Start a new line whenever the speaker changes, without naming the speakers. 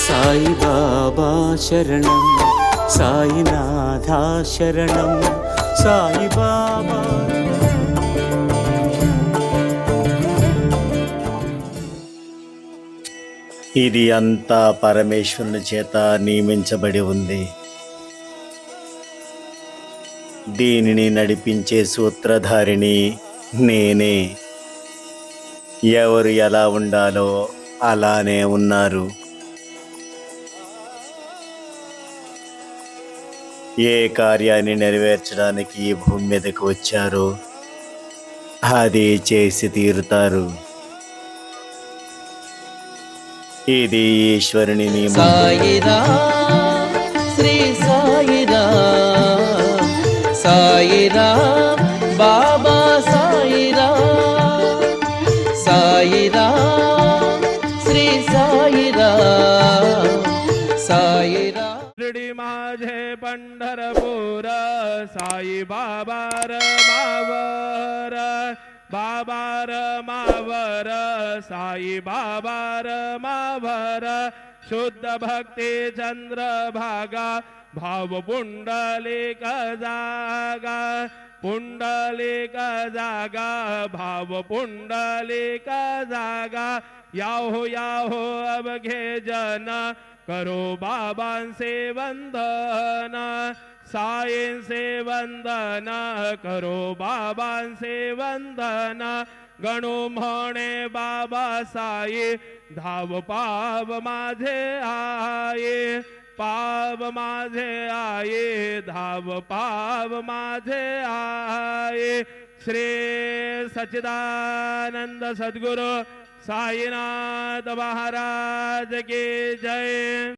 సాయి బాబా శరణం, సాయినాథా శరణం, సాయి బాబా. ఇది అంతా పరమేశ్వరుని చేత నియమించబడి ఉంది. దీనిని నడిపించే సూత్రధారిని నేనే. ఎవరు ఎలా ఉండాలో అలానే ఉన్నారు. ఏ కార్యాన్ని నెరవేర్చడానికి ఈ భూమి మీదకి వచ్చారో అది చేసి తీరుతారు. ఇది ఈశ్వరుని నియమం.
సాయిరామ్ శ్రీ సాయిరామ్, సాయిరామ్ బాబా సాయిరామ్, సాయిరామ్ శ్రీ సాయిరామ్, సాయిరామ్.
शिर्डी माझे पंढरपूर, साई बाबा रमावर, बाबा रमावर, साई बाबा रमावर. शुद्ध भक्ती चंद्रभागा, भाव पुंडलिक जागा, पुंडलिक जागा, भाव पुंडलिक जागा. याहो याहो अब घे जन, करो बाबांसे वंदन, साईंसे वंदन, करो बाबांसे वंदन. गणू म्हणे बाबा साई, धाव पाव माझे आये, पाव माझे आये, धाव पाव माझे आये. श्री सच्चिदानंद सद्गुरु साईनाथ महाराज की जय.